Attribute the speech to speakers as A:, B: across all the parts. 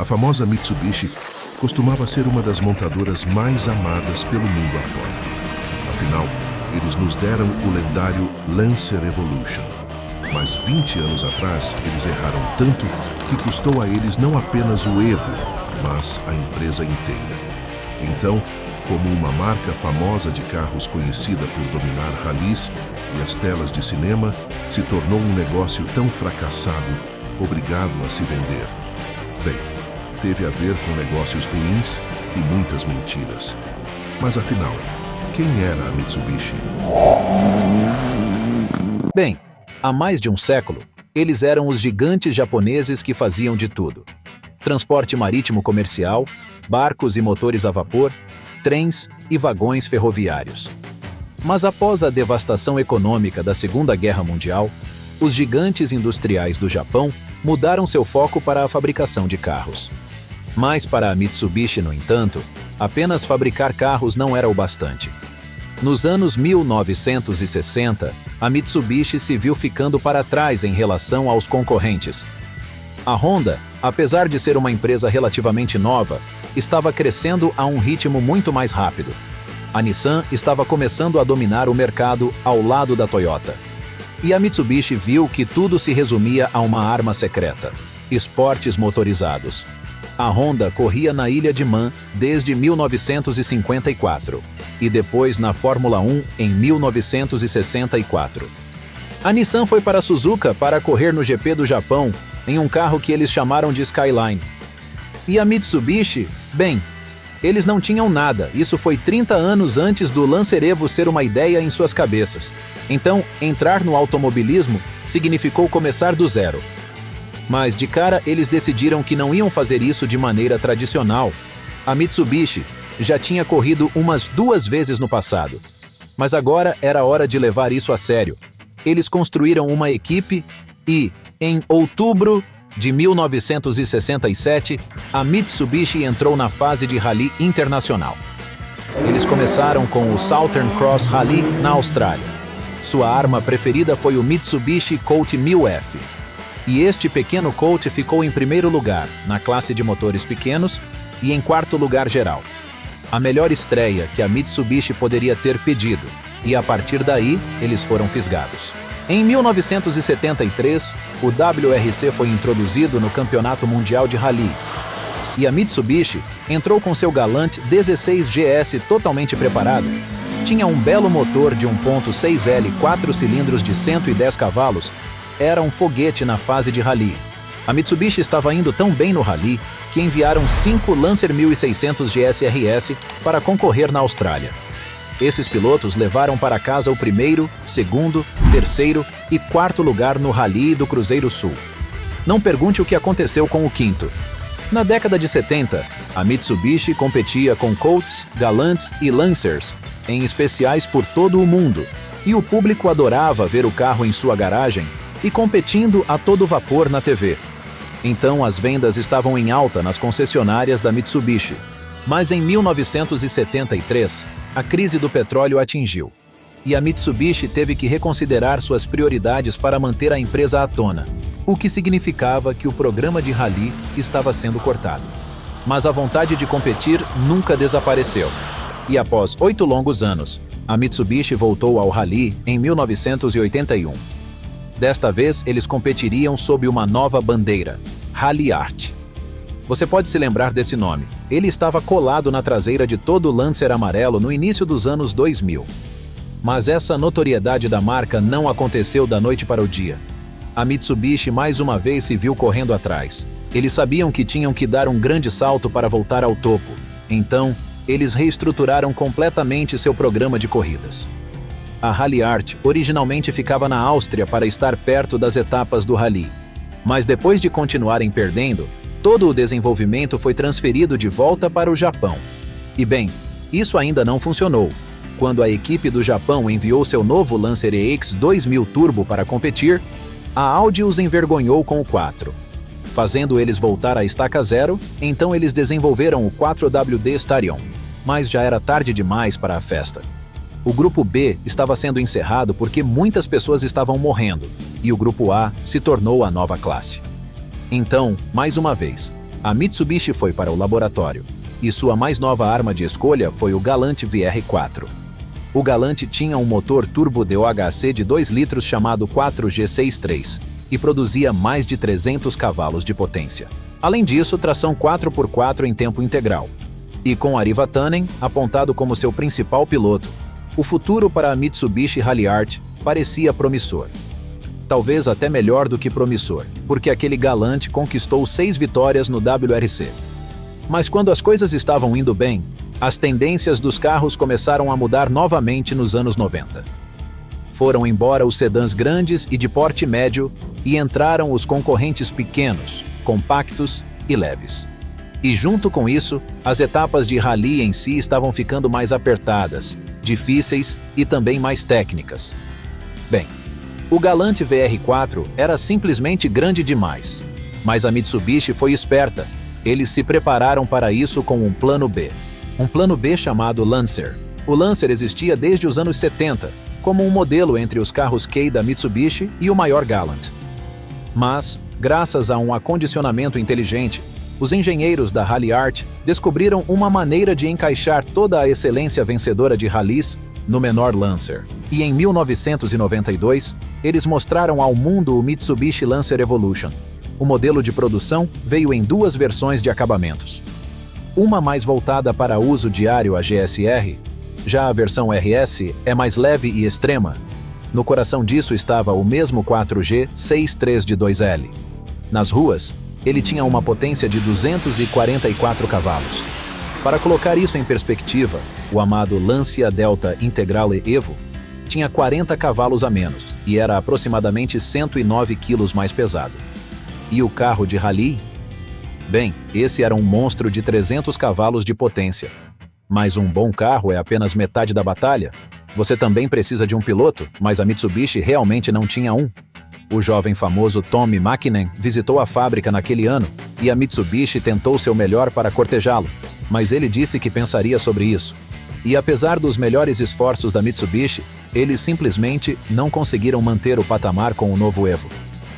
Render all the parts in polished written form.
A: A famosa Mitsubishi costumava ser uma das montadoras mais amadas pelo mundo afora. Afinal, eles nos deram o lendário Lancer Evolution. Mas 20 anos atrás, eles erraram tanto que custou a eles não apenas o Evo, mas a empresa inteira. Então, como uma marca famosa de carros conhecida por dominar ralis e as telas de cinema, se tornou um negócio tão fracassado, obrigado a se vender. Bem, teve a ver com negócios ruins e muitas mentiras. Mas afinal, quem era a Mitsubishi?
B: Bem, há mais de um século, eles eram os gigantes japoneses que faziam de tudo: transporte marítimo comercial, barcos e motores a vapor, trens e vagões ferroviários. Mas após a devastação econômica da Segunda Guerra Mundial, os gigantes industriais do Japão mudaram seu foco para a fabricação de carros. Mas para a Mitsubishi, no entanto, apenas fabricar carros não era o bastante. Nos anos 1960, a Mitsubishi se viu ficando para trás em relação aos concorrentes. A Honda, apesar de ser uma empresa relativamente nova, estava crescendo a um ritmo muito mais rápido. A Nissan estava começando a dominar o mercado ao lado da Toyota. E a Mitsubishi viu que tudo se resumia a uma arma secreta: esportes motorizados. A Honda corria na Ilha de Man desde 1954 e depois na Fórmula 1 em 1964. A Nissan foi para Suzuka para correr no GP do Japão em um carro que eles chamaram de Skyline. E a Mitsubishi, bem, eles não tinham nada. Isso foi 30 anos antes do Lancer Evo ser uma ideia em suas cabeças. Então, entrar no automobilismo significou começar do zero. Mas de cara eles decidiram que não iam fazer isso de maneira tradicional. A Mitsubishi já tinha corrido umas 2 vezes no passado. Mas agora era hora de levar isso a sério. Eles construíram uma equipe e, em outubro de 1967, a Mitsubishi entrou na fase de rally internacional. Eles começaram com o Southern Cross Rally na Austrália. Sua arma preferida foi o Mitsubishi Colt 1000F. E este pequeno Colt ficou em primeiro lugar, na classe de motores pequenos, e em quarto lugar geral. A melhor estreia que a Mitsubishi poderia ter pedido, e a partir daí, eles foram fisgados. Em 1973, o WRC foi introduzido no Campeonato Mundial de Rally. E a Mitsubishi entrou com seu Galant 16 GS totalmente preparado. Tinha um belo motor de 1.6L 4 cilindros de 110 cavalos. Era um foguete na fase de rally. A Mitsubishi estava indo tão bem no rally que enviaram 5 Lancer 1600 GSRS para concorrer na Austrália. Esses pilotos levaram para casa o primeiro, segundo, terceiro e quarto lugar no Rally do Cruzeiro Sul. Não pergunte o que aconteceu com o quinto. Na década de 70, a Mitsubishi competia com Colts, Galants e Lancers em especiais por todo o mundo, e o público adorava ver o carro em sua garagem e competindo a todo vapor na TV. Então as vendas estavam em alta nas concessionárias da Mitsubishi. Mas em 1973, a crise do petróleo atingiu, e a Mitsubishi teve que reconsiderar suas prioridades para manter a empresa à tona, o que significava que o programa de rally estava sendo cortado. Mas a vontade de competir nunca desapareceu, e após 8 longos anos, a Mitsubishi voltou ao rally em 1981. Desta vez, eles competiriam sob uma nova bandeira, Rally Art. Você pode se lembrar desse nome. Ele estava colado na traseira de todo o Lancer amarelo no início dos anos 2000. Mas essa notoriedade da marca não aconteceu da noite para o dia. A Mitsubishi mais uma vez se viu correndo atrás. Eles sabiam que tinham que dar um grande salto para voltar ao topo. Então, eles reestruturaram completamente seu programa de corridas. A Rally Art originalmente ficava na Áustria para estar perto das etapas do rally. Mas depois de continuarem perdendo, todo o desenvolvimento foi transferido de volta para o Japão. E bem, isso ainda não funcionou. Quando a equipe do Japão enviou seu novo Lancer EX 2000 Turbo para competir, a Audi os envergonhou com o 4. Fazendo eles voltar à estaca zero, então eles desenvolveram o 4WD Starion. Mas já era tarde demais para a festa. O Grupo B estava sendo encerrado porque muitas pessoas estavam morrendo, e o Grupo A se tornou a nova classe. Então, mais uma vez, A Mitsubishi foi para o laboratório, e sua mais nova arma de escolha foi o Galant VR4. O Galant tinha um motor turbo DOHC de 2 litros chamado 4G63 e produzia mais de 300 cavalos de potência. Além disso, tração 4x4 em tempo integral. E com Ari Vatanen apontado como seu principal piloto, o futuro para a Mitsubishi Rally Art parecia promissor. Talvez até melhor do que promissor, porque aquele Galant conquistou 6 vitórias no WRC. Mas quando as coisas estavam indo bem, as tendências dos carros começaram a mudar novamente nos anos 90. Foram embora os sedãs grandes e de porte médio e entraram os concorrentes pequenos, compactos e leves. E junto com isso, as etapas de rally em si estavam ficando mais apertadas, difíceis e também mais técnicas. Bem, o Galant VR4 era simplesmente grande demais, mas a Mitsubishi foi esperta. Eles se prepararam para isso com um plano B. Um plano B chamado Lancer. O Lancer existia desde os anos 70, como um modelo entre os carros Kei da Mitsubishi e o maior Galant. Mas, graças a um acondicionamento inteligente, os engenheiros da Rally Art descobriram uma maneira de encaixar toda a excelência vencedora de rallies no menor Lancer. E em 1992, eles mostraram ao mundo o Mitsubishi Lancer Evolution. O modelo de produção veio em 2 versões de acabamentos. Uma mais voltada para uso diário a GSR, já a versão RS é mais leve e extrema. No coração disso estava o mesmo 4G 63 de 2L. Nas ruas, ele tinha uma potência de 244 cavalos. Para colocar isso em perspectiva, o amado Lancia Delta Integrale Evo tinha 40 cavalos a menos e era aproximadamente 109 quilos mais pesado. E o carro de rally? Bem, esse era um monstro de 300 cavalos de potência. Mas um bom carro é apenas metade da batalha. Você também precisa de um piloto, mas a Mitsubishi realmente não tinha um. O jovem famoso Tommi Mäkinen visitou a fábrica naquele ano e a Mitsubishi tentou seu melhor para cortejá-lo, mas ele disse que pensaria sobre isso. E apesar dos melhores esforços da Mitsubishi, eles simplesmente não conseguiram manter o patamar com o novo Evo.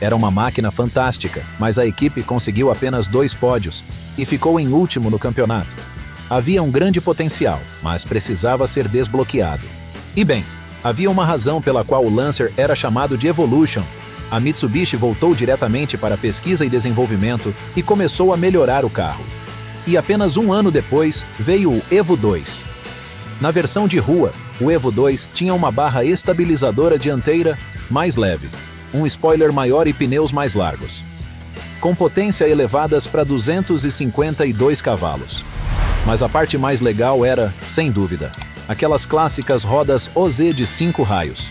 B: Era uma máquina fantástica, mas a equipe conseguiu apenas 2 pódios e ficou em último no campeonato. Havia um grande potencial, mas precisava ser desbloqueado. E bem, havia uma razão pela qual o Lancer era chamado de Evolution. A Mitsubishi voltou diretamente para pesquisa e desenvolvimento e começou a melhorar o carro. E apenas um ano depois veio o Evo 2. Na versão de rua, o Evo 2 tinha uma barra estabilizadora dianteira mais leve, um spoiler maior e pneus mais largos, com potência elevadas para 252 cavalos. Mas a parte mais legal era, sem dúvida, aquelas clássicas rodas OZ de 5 raios.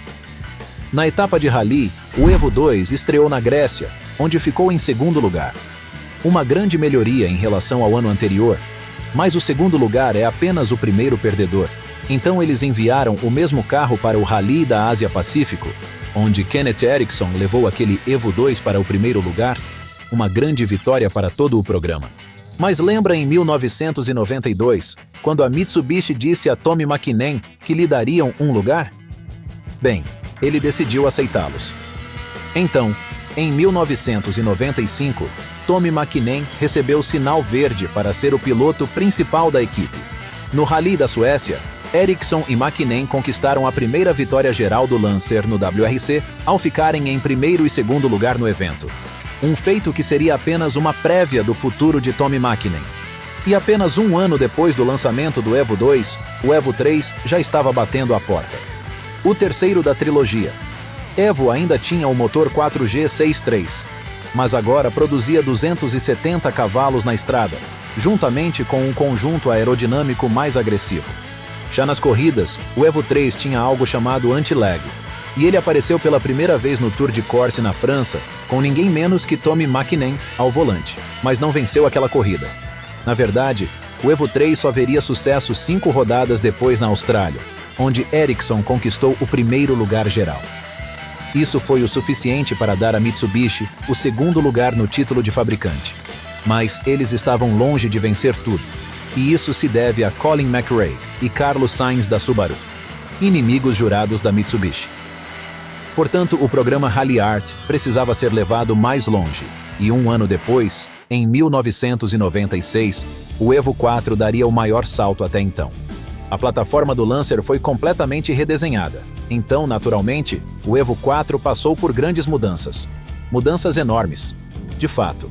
B: Na etapa de rally, o Evo 2 estreou na Grécia, onde ficou em segundo lugar. Uma grande melhoria em relação ao ano anterior, mas o segundo lugar é apenas o primeiro perdedor. Então eles enviaram o mesmo carro para o Rally da Ásia-Pacífico, onde Kenneth Eriksson levou aquele Evo 2 para o primeiro lugar, uma grande vitória para todo o programa. Mas lembra em 1992, quando a Mitsubishi disse a Tommi Mäkinen que lhe dariam um lugar? Bem, ele decidiu aceitá-los. Então, em 1995, Tommi Mäkinen recebeu sinal verde para ser o piloto principal da equipe. No Rally da Suécia, Eriksson e Mäkinen conquistaram a primeira vitória geral do Lancer no WRC ao ficarem em primeiro e segundo lugar no evento. Um feito que seria apenas uma prévia do futuro de Tommi Mäkinen. E apenas um ano depois do lançamento do Evo 2, o Evo 3 já estava batendo a porta. O terceiro da trilogia. Evo ainda tinha o motor 4G63, mas agora produzia 270 cavalos na estrada, juntamente com um conjunto aerodinâmico mais agressivo. Já nas corridas, o Evo 3 tinha algo chamado anti-lag, e ele apareceu pela primeira vez no Tour de Corse na França, com ninguém menos que Tommi Mäkinen ao volante, mas não venceu aquela corrida. Na verdade, o Evo 3 só veria sucesso 5 rodadas depois na Austrália, onde Eriksson conquistou o primeiro lugar geral. Isso foi o suficiente para dar a Mitsubishi o segundo lugar no título de fabricante. Mas eles estavam longe de vencer tudo, e isso se deve a Colin McRae e Carlos Sainz da Subaru, inimigos jurados da Mitsubishi. Portanto, o programa Rally Art precisava ser levado mais longe, e um ano depois, Em 1996, o Evo 4 daria o maior salto até então. A plataforma do Lancer foi completamente redesenhada. Então, naturalmente, o Evo 4 passou por grandes mudanças. Mudanças enormes. De fato.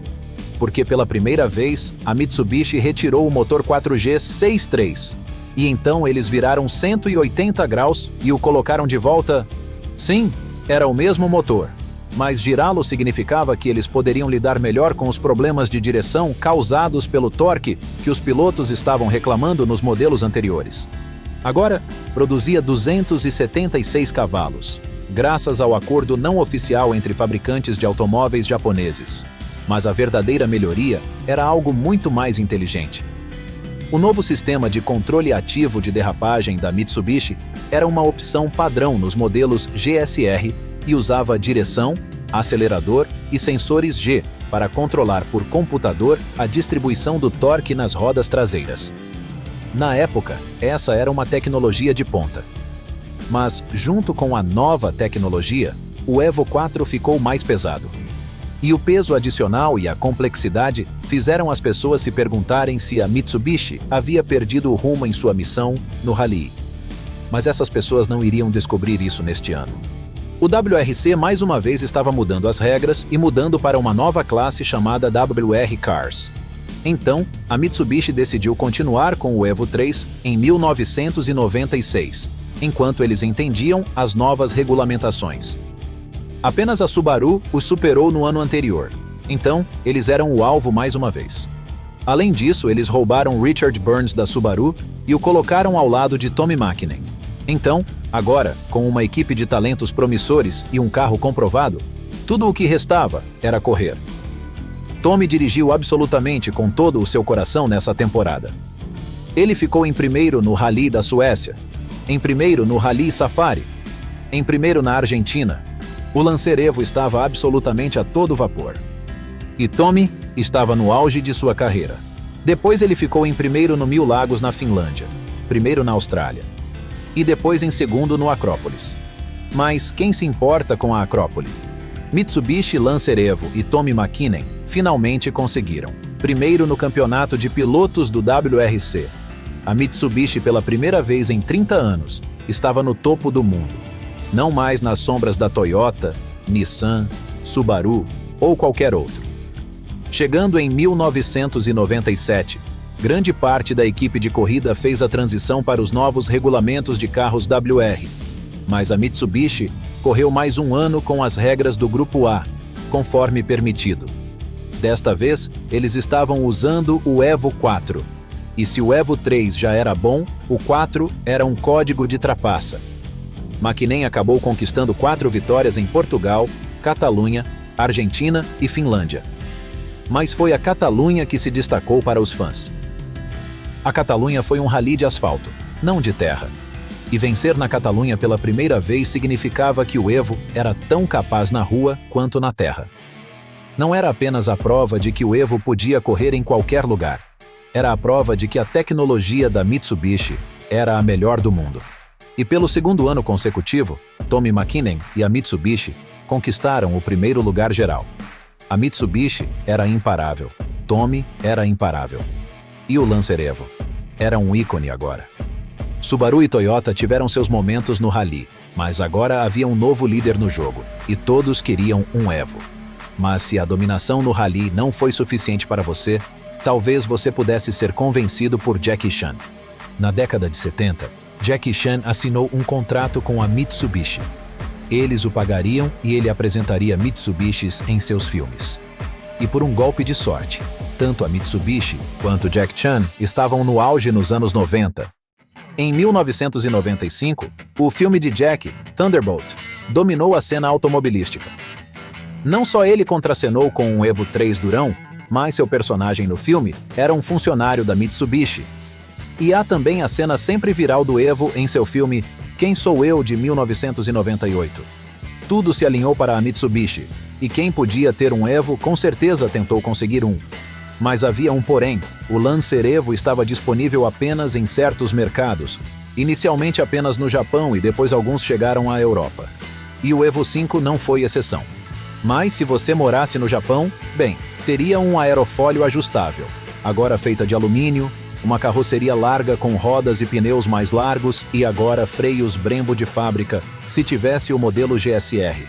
B: Porque pela primeira vez, a Mitsubishi retirou o motor 4G 6.3. E então eles viraram 180 graus e o colocaram de volta. Sim, era o mesmo motor. Mas girá-lo significava que eles poderiam lidar melhor com os problemas de direção causados pelo torque que os pilotos estavam reclamando nos modelos anteriores. Agora, produzia 276 cavalos, graças ao acordo não oficial entre fabricantes de automóveis japoneses. Mas a verdadeira melhoria era algo muito mais inteligente. O novo sistema de controle ativo de derrapagem da Mitsubishi era uma opção padrão nos modelos GSR e usava direção, acelerador e sensores G para controlar por computador a distribuição do torque nas rodas traseiras. Na época, essa era uma tecnologia de ponta. Mas, junto com a nova tecnologia, o Evo 4 ficou mais pesado. E o peso adicional e a complexidade fizeram as pessoas se perguntarem se a Mitsubishi havia perdido o rumo em sua missão no rally. Mas essas pessoas não iriam descobrir isso neste ano. O WRC mais uma vez estava mudando as regras e mudando para uma nova classe chamada WR Cars. Então, a Mitsubishi decidiu continuar com o Evo 3 em 1996, enquanto eles entendiam as novas regulamentações. Apenas a Subaru os superou no ano anterior, então eles eram o alvo mais uma vez. Além disso, eles roubaram Richard Burns da Subaru e o colocaram ao lado de Tommi Mäkinen. Então, agora, com uma equipe de talentos promissores e um carro comprovado, tudo o que restava era correr. Tommi dirigiu absolutamente com todo o seu coração nessa temporada. Ele ficou em primeiro no Rally da Suécia, em primeiro no Rally Safari, em primeiro na Argentina. O Lancer Evo estava absolutamente a todo vapor. E Tommi estava no auge de sua carreira. Depois ele ficou em primeiro no Mil Lagos na Finlândia, primeiro na Austrália, e depois em segundo no Acrópolis. Mas quem se importa com a Acrópole? Mitsubishi, Lancer Evo e Tommi Mäkinen finalmente conseguiram. Primeiro no campeonato de pilotos do WRC. A Mitsubishi, pela primeira vez em 30 anos, estava no topo do mundo. Não mais nas sombras da Toyota, Nissan, Subaru ou qualquer outro. Chegando em 1997, grande parte da equipe de corrida fez a transição para os novos regulamentos de carros WR. Mas a Mitsubishi correu mais um ano com as regras do Grupo A, conforme permitido. Desta vez, eles estavam usando o Evo 4. E se o Evo 3 já era bom, o 4 era um código de trapaça. Mäkinen acabou conquistando 4 vitórias em Portugal, Catalunha, Argentina e Finlândia. Mas foi a Catalunha que se destacou para os fãs. A Catalunha foi um rally de asfalto, não de terra. E vencer na Catalunha pela primeira vez significava que o Evo era tão capaz na rua quanto na terra. Não era apenas a prova de que o Evo podia correr em qualquer lugar. Era a prova de que a tecnologia da Mitsubishi era a melhor do mundo. E pelo segundo ano consecutivo, Tommi Mäkinen e a Mitsubishi conquistaram o primeiro lugar geral. A Mitsubishi era imparável, Tommi era imparável. E o Lancer Evo era um ícone agora. Subaru e Toyota tiveram seus momentos no rally, mas agora havia um novo líder no jogo, e todos queriam um Evo. Mas se a dominação no rally não foi suficiente para você, talvez você pudesse ser convencido por Jackie Chan. Na década de 70, Jackie Chan assinou um contrato com a Mitsubishi. Eles o pagariam e ele apresentaria Mitsubishis em seus filmes. E por um golpe de sorte, tanto a Mitsubishi quanto Jack Chan estavam no auge nos anos 90. Em 1995, o filme de Jack, Thunderbolt, dominou a cena automobilística. Não só ele contracenou com um Evo 3 durão, mas seu personagem no filme era um funcionário da Mitsubishi. E há também a cena sempre viral do Evo em seu filme Quem Sou Eu, de 1998. Tudo se alinhou para a Mitsubishi, e quem podia ter um Evo com certeza tentou conseguir um. Mas havia um porém: o Lancer Evo estava disponível apenas em certos mercados, inicialmente apenas no Japão e depois alguns chegaram à Europa. E o Evo 5 não foi exceção. Mas se você morasse no Japão, bem, teria um aerofólio ajustável, agora feita de alumínio, uma carroceria larga com rodas e pneus mais largos e agora freios Brembo de fábrica, se tivesse o modelo GSR.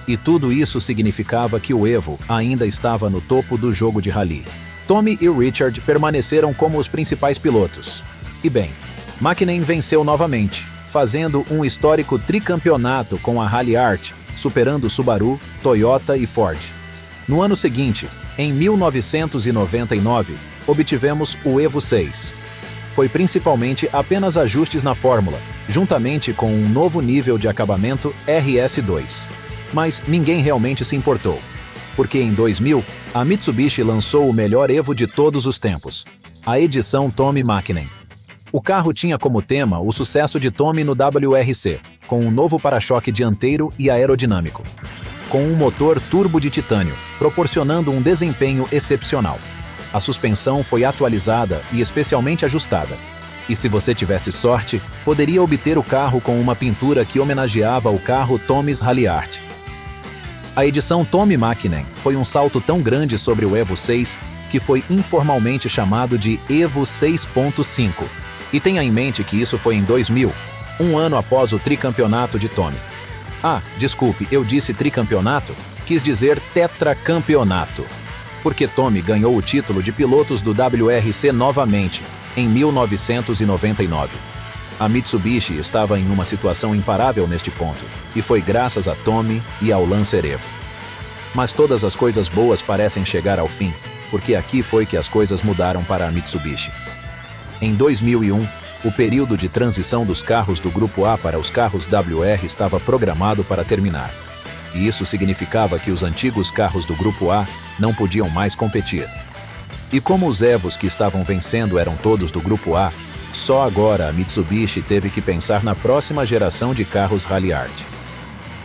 B: E tudo isso significava que o Evo ainda estava no topo do jogo de rally. Tommy e Richard permaneceram como os principais pilotos. E bem, Mäkinen venceu novamente, fazendo um histórico tricampeonato com a Rally Art, superando Subaru, Toyota e Ford. No ano seguinte, em 1999, obtivemos o Evo 6. Foi principalmente apenas ajustes na fórmula, juntamente com um novo nível de acabamento RS2. Mas ninguém realmente se importou, porque em 2000, a Mitsubishi lançou o melhor Evo de todos os tempos, a edição Tommy Mäkinen. O carro tinha como tema o sucesso de Tommy no WRC, com um novo para-choque dianteiro e aerodinâmico, com um motor turbo de titânio, proporcionando um desempenho excepcional. A suspensão foi atualizada e especialmente ajustada. E se você tivesse sorte, poderia obter o carro com uma pintura que homenageava o carro Tommy's Rally Art. A edição Tommy Mäkinen foi um salto tão grande sobre o Evo 6 que foi informalmente chamado de Evo 6.5. E tenha em mente que isso foi em 2000, um ano após o tricampeonato de Tommy. Ah, desculpe, eu disse tricampeonato? Quis dizer tetracampeonato. Porque Tommy ganhou o título de pilotos do WRC novamente, em 1999. A Mitsubishi estava em uma situação imparável neste ponto, e foi graças a Tommy e ao Lancer Evo. Mas todas as coisas boas parecem chegar ao fim, porque aqui foi que as coisas mudaram para a Mitsubishi. Em 2001, o período de transição dos carros do Grupo A para os carros WR estava programado para terminar. E isso significava que os antigos carros do Grupo A não podiam mais competir. E como os Evos que estavam vencendo eram todos do Grupo A, só agora a Mitsubishi teve que pensar na próxima geração de carros Rally Art.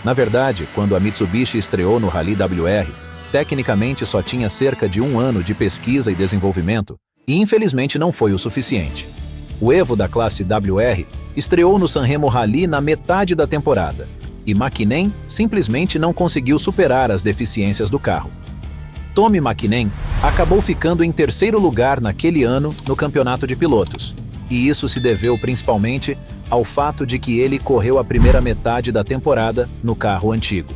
B: Na verdade, quando a Mitsubishi estreou no Rally WR, tecnicamente só tinha cerca de um ano de pesquisa e desenvolvimento, e infelizmente não foi o suficiente. O Evo da classe WR estreou no Sanremo Rally na metade da temporada, e Mäkinen simplesmente não conseguiu superar as deficiências do carro. Tommy Mäkinen acabou ficando em terceiro lugar naquele ano no campeonato de pilotos, e isso se deveu principalmente ao fato de que ele correu a primeira metade da temporada no carro antigo.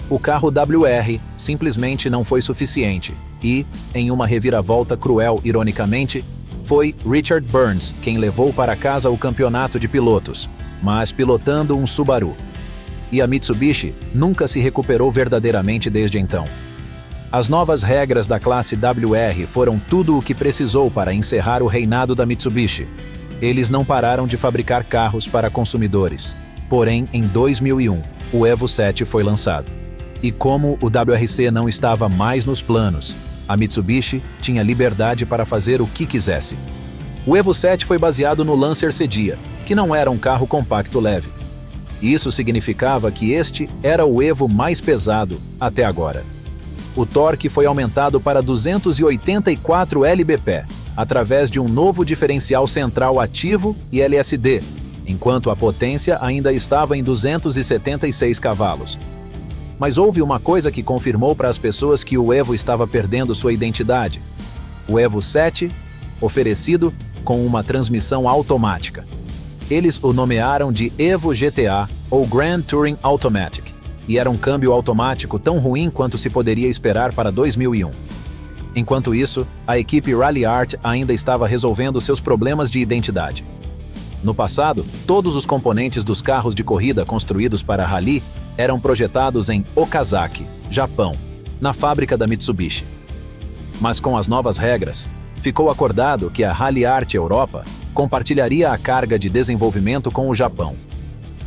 B: O carro WR simplesmente não foi suficiente e, em uma reviravolta cruel ironicamente, foi Richard Burns quem levou para casa o campeonato de pilotos, mas pilotando um Subaru. E a Mitsubishi nunca se recuperou verdadeiramente desde então. As novas regras da classe WR foram tudo o que precisou para encerrar o reinado da Mitsubishi. Eles não pararam de fabricar carros para consumidores. Porém, em 2001, o Evo 7 foi lançado. E como o WRC não estava mais nos planos, a Mitsubishi tinha liberdade para fazer o que quisesse. O Evo 7 foi baseado no Lancer Sedia, que não era um carro compacto leve. Isso significava que este era o Evo mais pesado até agora. O torque foi aumentado para 284 lb-pé, através de um novo diferencial central ativo e LSD, enquanto a potência ainda estava em 276 cavalos. Mas houve uma coisa que confirmou para as pessoas que o Evo estava perdendo sua identidade. O Evo 7, oferecido com uma transmissão automática. Eles o nomearam de Evo GTA, ou Grand Touring Automatic, e era um câmbio automático tão ruim quanto se poderia esperar para 2001. Enquanto isso, a equipe Rally Art ainda estava resolvendo seus problemas de identidade. No passado, todos os componentes dos carros de corrida construídos para rally eram projetados em Okazaki, Japão, na fábrica da Mitsubishi. Mas com as novas regras, ficou acordado que a Rally Art Europa compartilharia a carga de desenvolvimento com o Japão.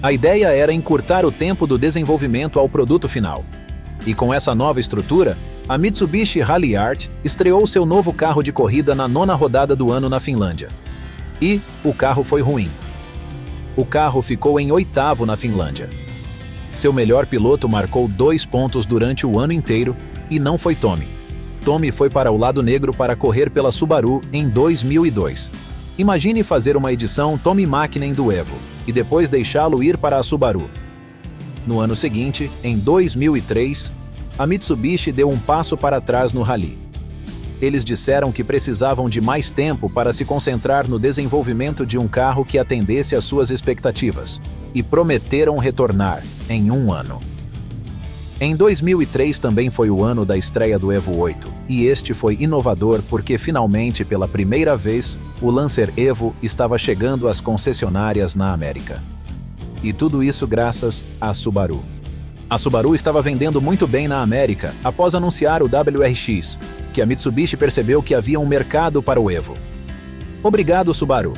B: A ideia era encurtar o tempo do desenvolvimento ao produto final. E com essa nova estrutura, a Mitsubishi Rally Art estreou seu novo carro de corrida na 9ª rodada do ano na Finlândia. E o carro foi ruim. O carro ficou em 8º na Finlândia. Seu melhor piloto marcou 2 pontos durante o ano inteiro e não foi Tommy. Tommy foi para o lado negro para correr pela Subaru em 2002. Imagine fazer uma edição Tommy Mäkinen do Evo e depois deixá-lo ir para a Subaru. No ano seguinte, em 2003, a Mitsubishi deu um passo para trás no Rally. Eles disseram que precisavam de mais tempo para se concentrar no desenvolvimento de um carro que atendesse às suas expectativas, e prometeram retornar em um ano. Em 2003 também foi o ano da estreia do Evo 8, e este foi inovador porque finalmente, pela primeira vez, o Lancer Evo estava chegando às concessionárias na América. E tudo isso graças à Subaru. A Subaru estava vendendo muito bem na América após anunciar o WRX, que a Mitsubishi percebeu que havia um mercado para o Evo. Obrigado, Subaru!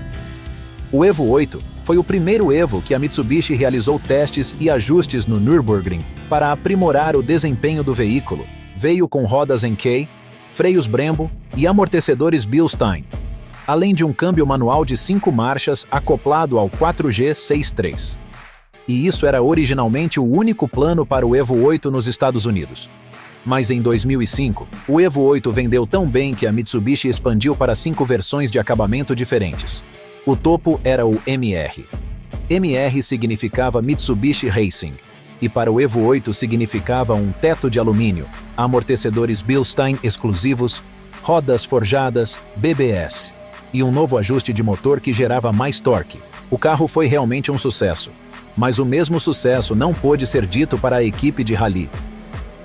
B: O Evo 8 foi o primeiro Evo que a Mitsubishi realizou testes e ajustes no Nürburgring para aprimorar o desempenho do veículo. Veio com rodas Enkei, freios Brembo e amortecedores Bilstein, além de um câmbio manual de 5 marchas acoplado ao 4G63. E isso era originalmente o único plano para o Evo 8 nos Estados Unidos. Mas em 2005, o Evo 8 vendeu tão bem que a Mitsubishi expandiu para 5 versões de acabamento diferentes. O topo era o MR. MR significava Mitsubishi Racing, e para o Evo 8 significava um teto de alumínio, amortecedores Bilstein exclusivos, rodas forjadas, BBS, e um novo ajuste de motor que gerava mais torque. O carro foi realmente um sucesso. Mas o mesmo sucesso não pôde ser dito para a equipe de Rally.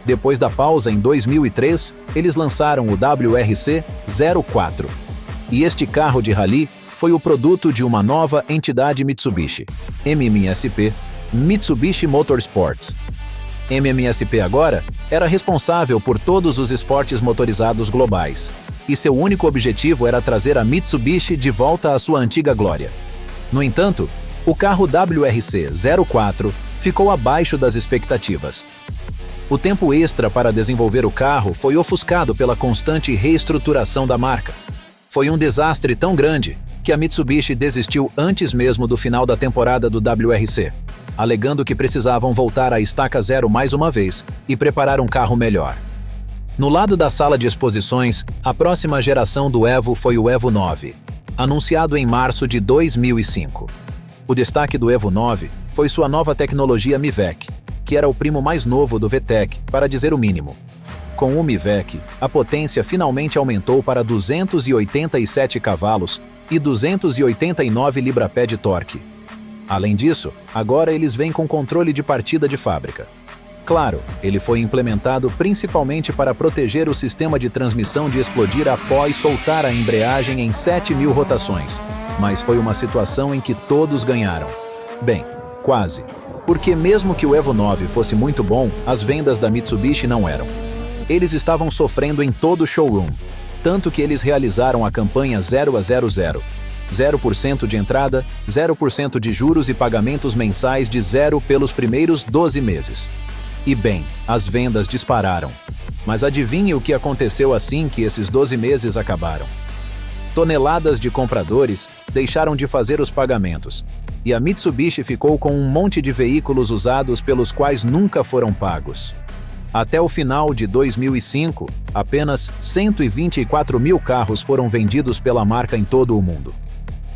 B: Depois da pausa em 2003, eles lançaram o WRC 04. E este carro de Rally foi o produto de uma nova entidade Mitsubishi, MMSP, Mitsubishi Motorsports. MMSP agora era responsável por todos os esportes motorizados globais, e seu único objetivo era trazer a Mitsubishi de volta à sua antiga glória. No entanto, o carro WRC 04 ficou abaixo das expectativas. O tempo extra para desenvolver o carro foi ofuscado pela constante reestruturação da marca. Foi um desastre tão grande que a Mitsubishi desistiu antes mesmo do final da temporada do WRC, alegando que precisavam voltar à estaca zero mais uma vez e preparar um carro melhor. No lado da sala de exposições, a próxima geração do Evo foi o Evo 9, anunciado em março de 2005. O destaque do Evo 9 foi sua nova tecnologia MIVEC, que era o primo mais novo do VTEC, para dizer o mínimo. Com o MIVEC, a potência finalmente aumentou para 287 cavalos e 289 libra-pé de torque. Além disso, agora eles vêm com controle de partida de fábrica. Claro, ele foi implementado principalmente para proteger o sistema de transmissão de explodir após soltar a embreagem em 7.000 rotações. Mas foi uma situação em que todos ganharam. Bem, quase. Porque mesmo que o Evo 9 fosse muito bom, as vendas da Mitsubishi não eram. Eles estavam sofrendo em todo o showroom, tanto que eles realizaram a campanha 0 a 00, 0% de entrada, 0% de juros e pagamentos mensais de 0 pelos primeiros 12 meses. E bem, as vendas dispararam. Mas adivinhe o que aconteceu assim que esses 12 meses acabaram. Toneladas de compradores deixaram de fazer os pagamentos, e a Mitsubishi ficou com um monte de veículos usados pelos quais nunca foram pagos. Até o final de 2005, apenas 124.000 carros foram vendidos pela marca em todo o mundo.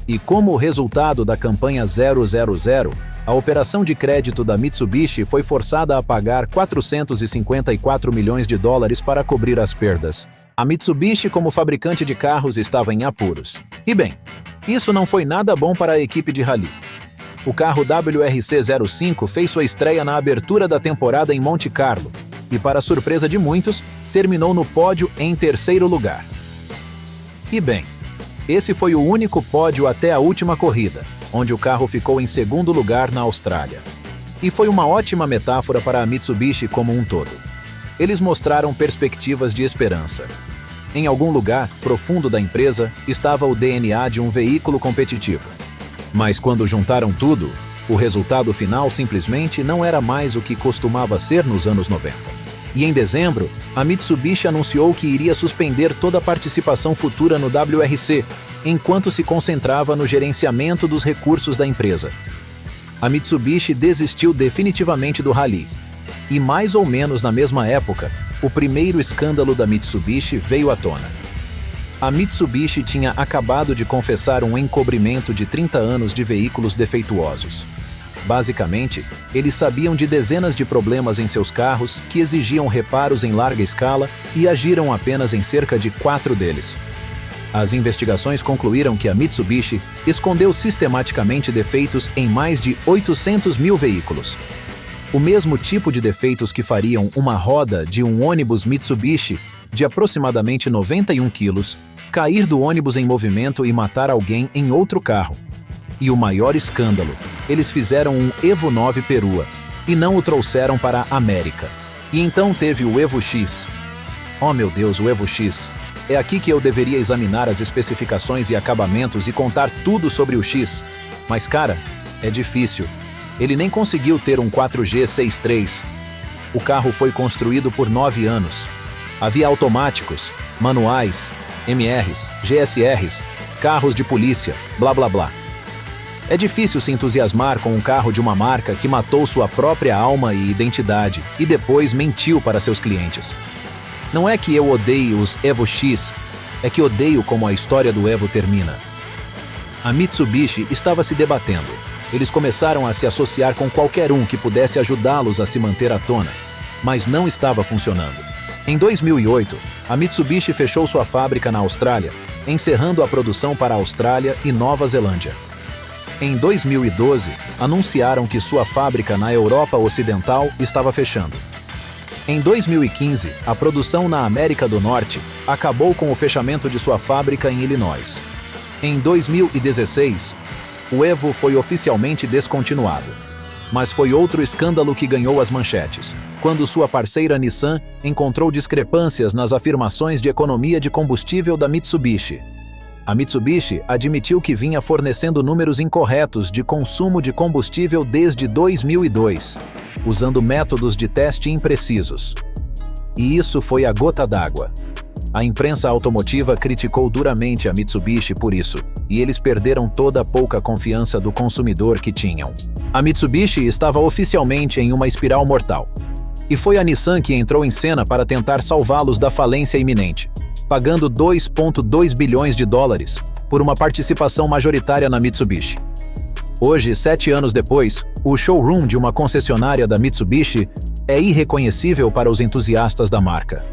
B: E como resultado da campanha 000, a operação de crédito da Mitsubishi foi forçada a pagar 454 milhões de dólares para cobrir as perdas. A Mitsubishi, como fabricante de carros, estava em apuros. E bem, isso não foi nada bom para a equipe de Rally. O carro WRC 05 fez sua estreia na abertura da temporada em Monte Carlo e, para surpresa de muitos, terminou no pódio em terceiro lugar. E bem, esse foi o único pódio até a última corrida, onde o carro ficou em segundo lugar na Austrália. E foi uma ótima metáfora para a Mitsubishi como um todo. Eles mostraram perspectivas de esperança. Em algum lugar profundo da empresa estava o DNA de um veículo competitivo. Mas quando juntaram tudo, o resultado final simplesmente não era mais o que costumava ser nos anos 90. E em dezembro, a Mitsubishi anunciou que iria suspender toda a participação futura no WRC, enquanto se concentrava no gerenciamento dos recursos da empresa. A Mitsubishi desistiu definitivamente do Rally. E mais ou menos na mesma época, o primeiro escândalo da Mitsubishi veio à tona. A Mitsubishi tinha acabado de confessar um encobrimento de 30 anos de veículos defeituosos. Basicamente, eles sabiam de dezenas de problemas em seus carros que exigiam reparos em larga escala e agiram apenas em cerca de 4 deles. As investigações concluíram que a Mitsubishi escondeu sistematicamente defeitos em mais de 800 mil veículos. O mesmo tipo de defeitos que fariam uma roda de um ônibus Mitsubishi de aproximadamente 91 quilos cair do ônibus em movimento e matar alguém em outro carro. E o maior escândalo, eles fizeram um Evo 9 perua e não o trouxeram para a América. E então teve o Evo X. Oh meu Deus, o Evo X. É aqui que eu deveria examinar as especificações e acabamentos e contar tudo sobre o X. Mas cara, é difícil. Ele nem conseguiu ter um 4G 6.3. O carro foi construído por 9 anos. Havia automáticos, manuais, MRs, GSRs, carros de polícia, blá blá blá. É difícil se entusiasmar com um carro de uma marca que matou sua própria alma e identidade e depois mentiu para seus clientes. Não é que eu odeie os Evo X, é que odeio como a história do Evo termina. A Mitsubishi estava se debatendo. Eles começaram a se associar com qualquer um que pudesse ajudá-los a se manter à tona, mas não estava funcionando. Em 2008, a Mitsubishi fechou sua fábrica na Austrália, encerrando a produção para a Austrália e Nova Zelândia. Em 2012, anunciaram que sua fábrica na Europa Ocidental estava fechando. Em 2015, a produção na América do Norte acabou com o fechamento de sua fábrica em Illinois. Em 2016, o Evo foi oficialmente descontinuado. Mas foi outro escândalo que ganhou as manchetes, quando sua parceira Nissan encontrou discrepâncias nas afirmações de economia de combustível da Mitsubishi. A Mitsubishi admitiu que vinha fornecendo números incorretos de consumo de combustível desde 2002, usando métodos de teste imprecisos. E isso foi a gota d'água. A imprensa automotiva criticou duramente a Mitsubishi por isso, e eles perderam toda a pouca confiança do consumidor que tinham. A Mitsubishi estava oficialmente em uma espiral mortal. E foi a Nissan que entrou em cena para tentar salvá-los da falência iminente, pagando 2,2 bilhões de dólares por uma participação majoritária na Mitsubishi. Hoje, 7 anos depois, o showroom de uma concessionária da Mitsubishi é irreconhecível para os entusiastas da marca.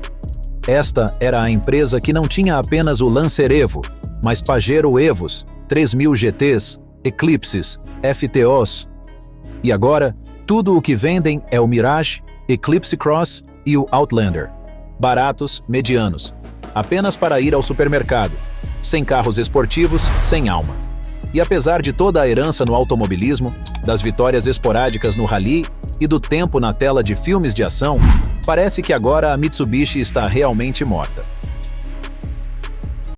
B: Esta era a empresa que não tinha apenas o Lancer Evo, mas Pajero Evos, 3000 GTs, Eclipses, FTOs. E agora, tudo o que vendem é o Mirage, Eclipse Cross e o Outlander. Baratos, medianos. Apenas para ir ao supermercado. Sem carros esportivos, sem alma. E apesar de toda a herança no automobilismo, das vitórias esporádicas no rally e do tempo na tela de filmes de ação, parece que agora a Mitsubishi está realmente morta.